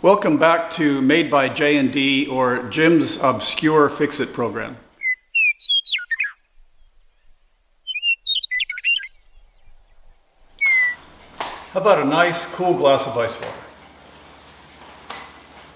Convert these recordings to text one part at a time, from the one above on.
Welcome back to Made by J&D, or Jim's Obscure Fix-It program. How about a nice cool glass of ice water?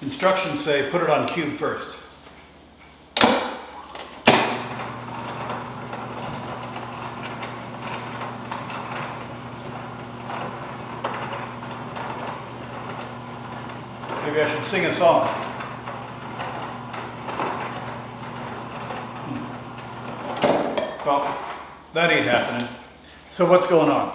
Instructions say put it on cube first. Maybe I should sing a song. Well, that ain't happening. So what's going on?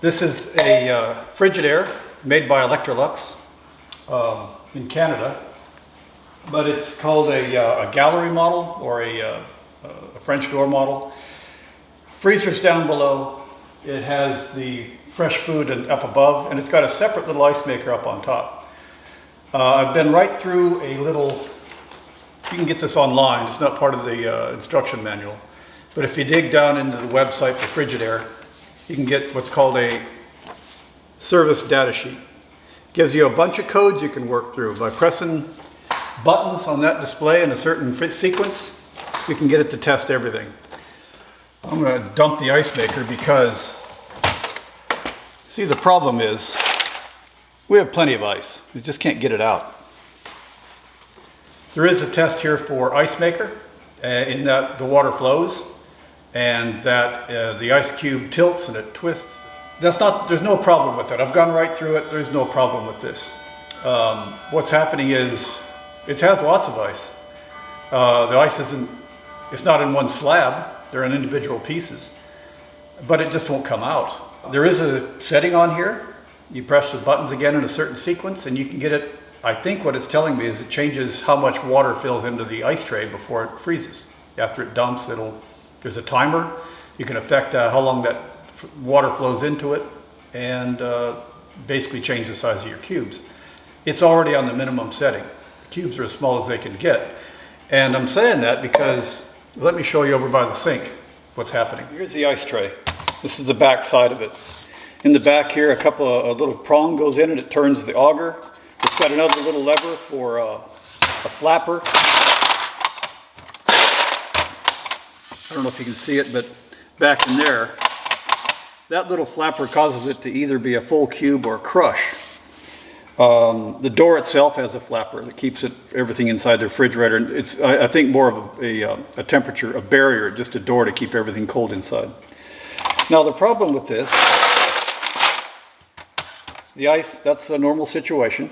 This is a Frigidaire made by Electrolux in Canada, but it's called a gallery model or a French door model. Freezer's down below. It has the fresh food up above, and it's got a separate little ice maker up on top. I've been right through a little, you can get this online, it's not part of the instruction manual, but if you dig down into the website for Frigidaire, you can get what's called a service data sheet. It gives you a bunch of codes you can work through. By pressing buttons on that display in a certain sequence, you can get it to test everything. I'm going to dump the ice maker because, see, the problem is we have plenty of ice. We just can't get it out. There is a test here for ice maker in that the water flows and that the ice cube tilts and it twists. There's no problem with it. I've gone right through it. There's no problem with this. What's happening is it has lots of ice. The ice it's not in one slab. They're in individual pieces, but it just won't come out. There is a setting on here. You press the buttons again in a certain sequence and you can get it. I think what it's telling me is it changes how much water fills into the ice tray before it freezes. After it dumps, there's a timer. You can affect how long that water flows into it and basically change the size of your cubes. It's already on the minimum setting. The cubes are as small as they can get. And I'm saying that because, let me show you over by the sink what's happening. Here's the ice tray. This is the back side of it. In the back here, a little prong goes in and it turns the auger. It's got another little lever for a flapper. I don't know if you can see it, but back in there, that little flapper causes it to either be a full cube or crush. The door itself has a flapper that keeps everything inside the refrigerator. It's, I think, more of a temperature, a barrier, just a door to keep everything cold inside. Now the problem with this, the ice, that's a normal situation.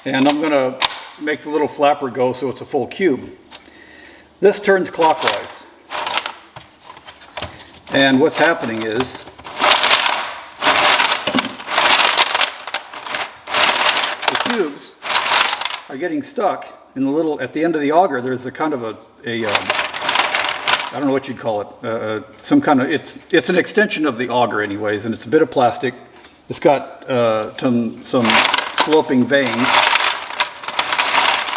And I'm going to make the little flapper go so it's a full cube. This turns clockwise. And what's happening is the cubes are getting stuck in at the end of the auger. There's a kind of I don't know what you'd call it, some kind of, it's an extension of the auger anyways, and it's a bit of plastic. It's got some sloping vanes,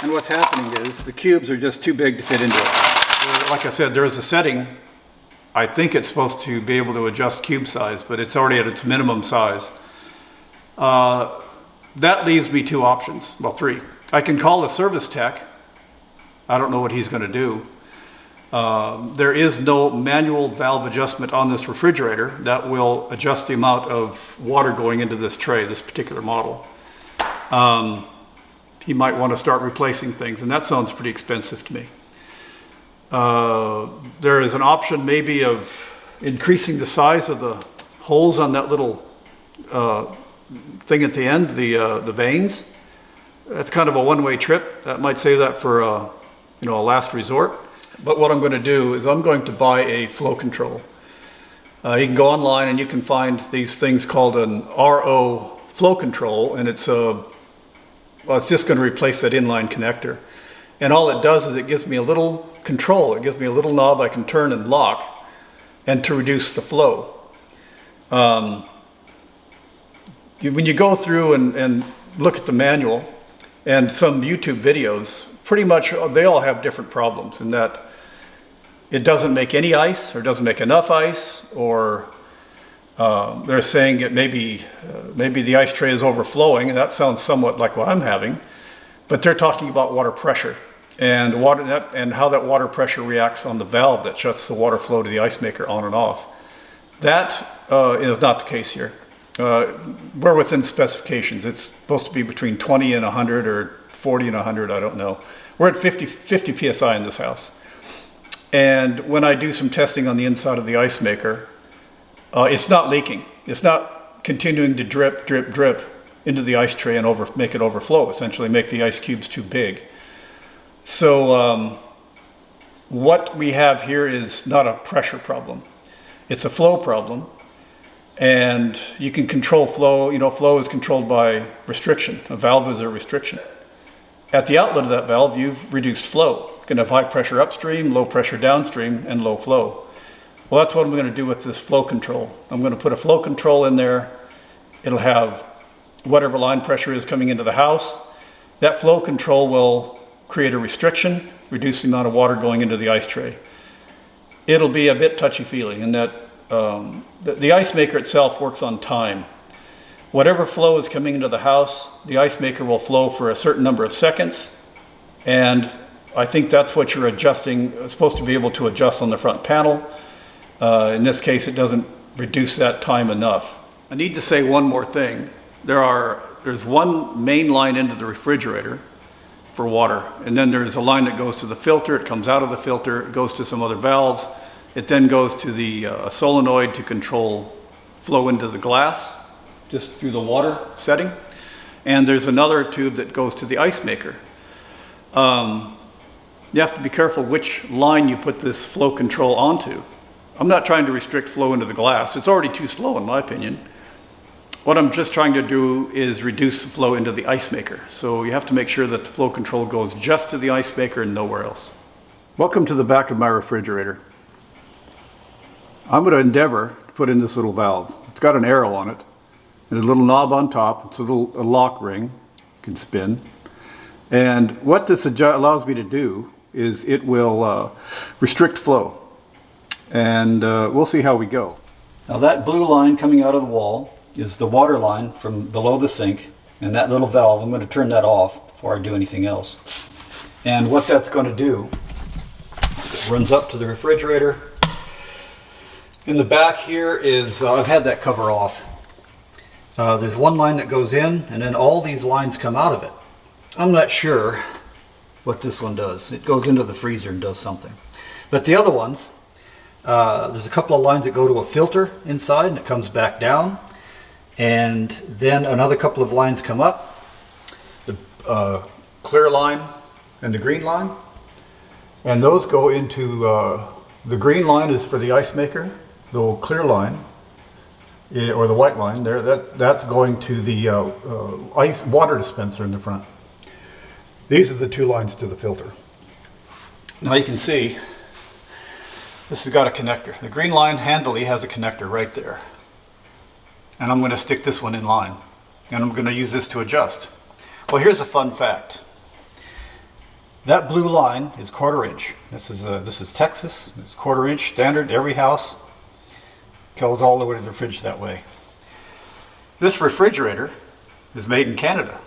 and what's happening is the cubes are just too big to fit into it. Like I said, there is a setting. I think it's supposed to be able to adjust cube size, but it's already at its minimum size. That leaves me two options, well, three. I can call the service tech. I don't know what he's going to do. There is no manual valve adjustment on this refrigerator that will adjust the amount of water going into this tray, this particular model. He might want to start replacing things, and that sounds pretty expensive to me. There is an option maybe of increasing the size of the holes on that little thing at the end, the vanes. That's kind of a one-way trip. That might save that for a last resort. But what I'm going to do is I'm going to buy a flow control. You can go online and you can find these things called an RO flow control, and it's just going to replace that inline connector. And all it does is it gives me a little control. It gives me a little knob I can turn and lock, and to reduce the flow. When you go through and look at the manual and some YouTube videos, pretty much they all have different problems in that it doesn't make any ice, or doesn't make enough ice, or They're saying it maybe the ice tray is overflowing, and that sounds somewhat like what I'm having, but they're talking about water pressure and how that water pressure reacts on the valve that shuts the water flow to the ice maker on and off. That is not the case here. We're within specifications. It's supposed to be between 20 and 100 or 40 and 100, I don't know. We're at 50 psi in this house. And when I do some testing on the inside of the ice maker, it's not leaking. It's not continuing to drip, drip, drip into the ice tray and make it overflow, essentially make the ice cubes too big. So what we have here is not a pressure problem. It's a flow problem. And you can control flow. You know, flow is controlled by restriction. A valve is a restriction. At the outlet of that valve, you've reduced flow. You can have high pressure upstream, low pressure downstream, and low flow. Well, that's what I'm going to do with this flow control. I'm going to put a flow control in there. It'll have whatever line pressure is coming into the house. That flow control will create a restriction, reduce the amount of water going into the ice tray. It'll be a bit touchy-feely in that the ice maker itself works on time. Whatever flow is coming into the house, the ice maker will flow for a certain number of seconds, and I think that's what you're adjusting, supposed to be able to adjust on the front panel. In this case, it doesn't reduce that time enough. I need to say one more thing. There's one main line into the refrigerator for water, and then there's a line that goes to the filter. It comes out of the filter, it goes to some other valves. It then goes to the solenoid to control flow into the glass, just through the water setting. And there's another tube that goes to the ice maker. You have to be careful which line you put this flow control onto. I'm not trying to restrict flow into the glass. It's already too slow in my opinion. What I'm just trying to do is reduce the flow into the ice maker. So you have to make sure that the flow control goes just to the ice maker and nowhere else. Welcome to the back of my refrigerator. I'm going to endeavor to put in this little valve. It's got an arrow on it and a little knob on top. It's a lock ring you can spin. And what this allows me to do is it will restrict flow. And we'll see how we go. Now that blue line coming out of the wall is the water line from below the sink. And that little valve, I'm going to turn that off before I do anything else. And what that's going to do, it runs up to the refrigerator. In the back here is, I've had that cover off. There's one line that goes in, and then all these lines come out of it. I'm not sure what this one does. It goes into the freezer and does something. But the other ones, there's a couple of lines that go to a filter inside, and it comes back down. And then another couple of lines come up. The clear line and the green line. And those go into, the green line is for the ice maker. The clear line, or the white line there, that's going to the ice water dispenser in the front. These are the two lines to the filter. Now you can see this has got a connector. The green line handily has a connector right there. And I'm going to stick this one in line. And I'm going to use this to adjust. Well, here's a fun fact. That blue line is 1/4 inch. This is Texas. It's 1/4 inch standard. Every house goes all the way to the fridge that way. This refrigerator is made in Canada.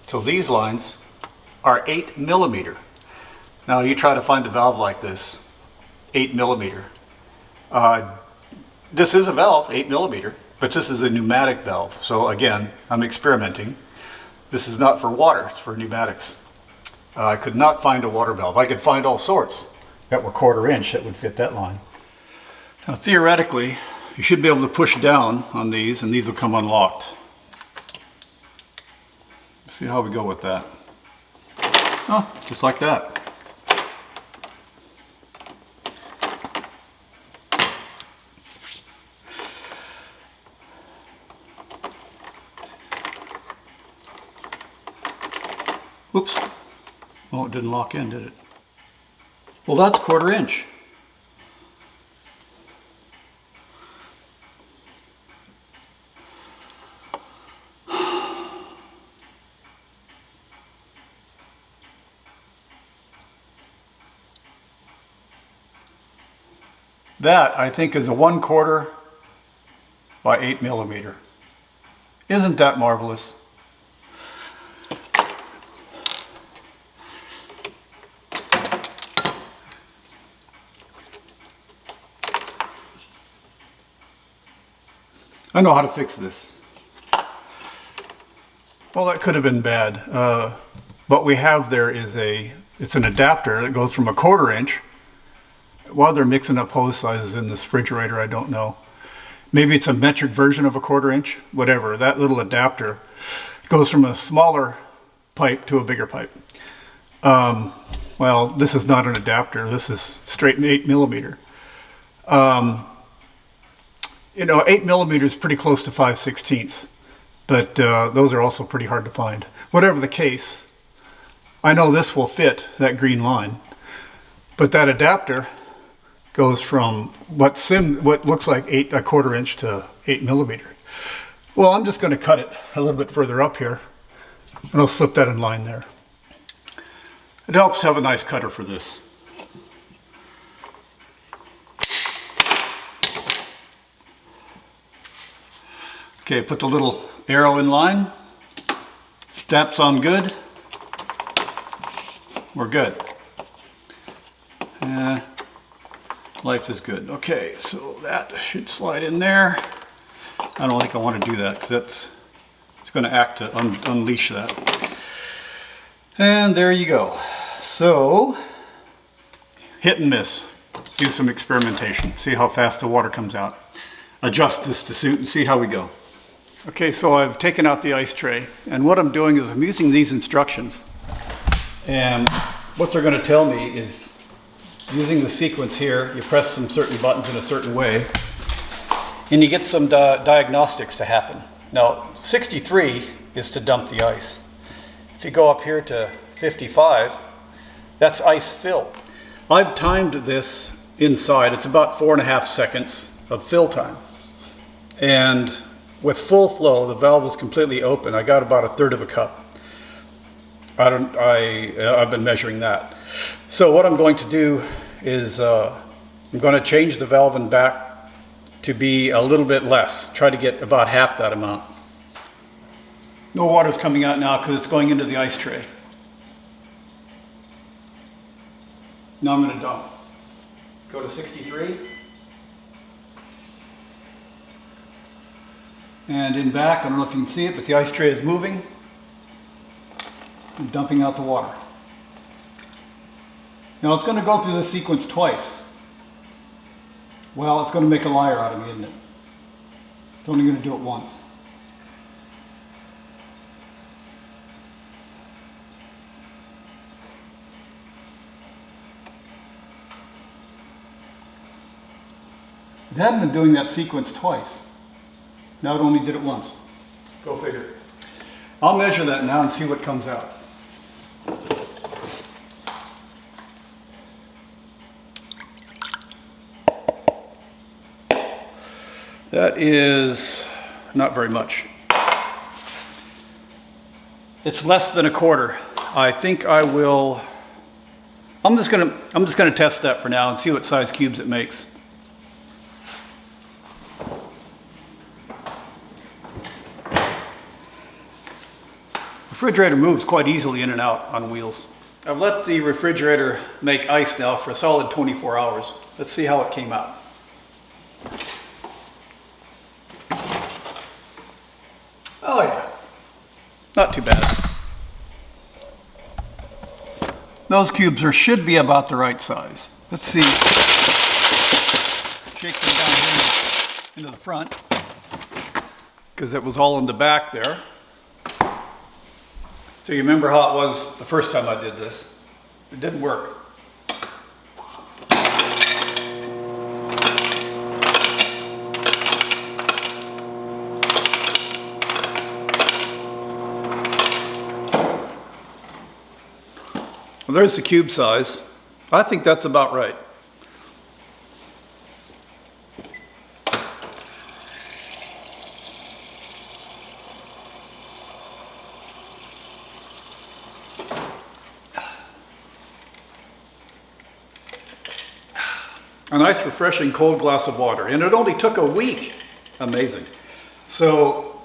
So these lines are 8 millimeter. Now you try to find a valve like this, 8 millimeter. This is a valve, 8 millimeter, but this is a pneumatic valve. So again, I'm experimenting. This is not for water, it's for pneumatics. I could not find a water valve. I could find all sorts that were 1/4 inch that would fit that line. Now theoretically, you should be able to push down on these and these will come unlocked. Let's see how we go with that. Oh, just like that. Whoops. Oh, it didn't lock in, did it? Well, that's 1/4 inch. That, I think, is a 1/4 by 8 millimeter. Isn't that marvelous? I know how to fix this. Well, that could have been bad. What we have there is it's an adapter that goes from a 1/4 inch. While they're mixing up hose sizes in this refrigerator, I don't know. Maybe it's a metric version of a 1/4 inch, whatever. That little adapter goes from a smaller pipe to a bigger pipe. Well, this is not an adapter. This is straight 8 millimeter. You know, 8 millimeter is pretty close to 5/16, but those are also pretty hard to find. Whatever the case, I know this will fit that green line, but that adapter goes from what looks like 1/4 inch to 8 millimeter. Well, I'm just going to cut it a little bit further up here, and I'll slip that in line there. It helps to have a nice cutter for this. Okay, put the little arrow in line. Snaps on good. We're good. Life is good. Okay, so that should slide in there. I don't think I want to do that because it's going to act to unleash that. And there you go. So, hit and miss. Do some experimentation. See how fast the water comes out. Adjust this to suit and see how we go. Okay, so I've taken out the ice tray, and what I'm doing is I'm using these instructions, and what they're going to tell me is using the sequence here, you press some certain buttons in a certain way, and you get some diagnostics to happen. Now, 63 is to dump the ice. If you go up here to 55, that's ice fill. I've timed this inside. It's about 4.5 seconds of fill time, and with full flow, the valve is completely open. I got about 1/3 of a cup. I've been measuring that. So what I'm going to do is I'm going to change the valve and back to be a little bit less. Try to get about half that amount. No water's coming out now because it's going into the ice tray. Now I'm going to dump. Go to 63. And in back, I don't know if you can see it, but the ice tray is moving. I'm dumping out the water. Now it's going to go through this sequence twice. Well, it's going to make a liar out of me, isn't it? It's only going to do it once. It hadn't been doing that sequence twice. Now it only did it once. Go figure. I'll measure that now and see what comes out. That is not very much. It's less than 1/4. I think I will. I'm just gonna test that for now and see what size cubes it makes. The refrigerator moves quite easily in and out on wheels. I've let the refrigerator make ice now for a solid 24 hours. Let's see how it came out. Oh yeah, not too bad. Those cubes should be about the right size. Let's see. Shake them down here into the front because it was all in the back there. So you remember how it was the first time I did this. It didn't work. Well, there's the cube size. I think that's about right. A nice refreshing cold glass of water, and it only took a week Amazing. So,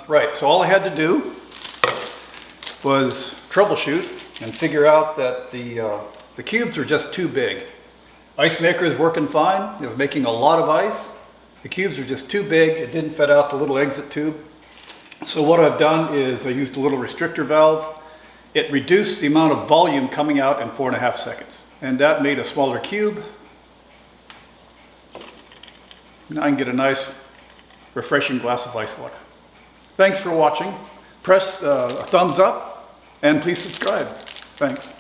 right, so all I had to do was troubleshoot and figure out that the cubes are just too big. Ice maker is working fine, it's making a lot of ice. The cubes are just too big, it didn't fit out the little exit tube. So what I've done is I used a little restrictor valve. It reduced the amount of volume coming out in 4.5 seconds. And that made a smaller cube. Now I can get a nice, refreshing glass of ice water. Thanks for watching. Press a thumbs up and please subscribe. Thanks.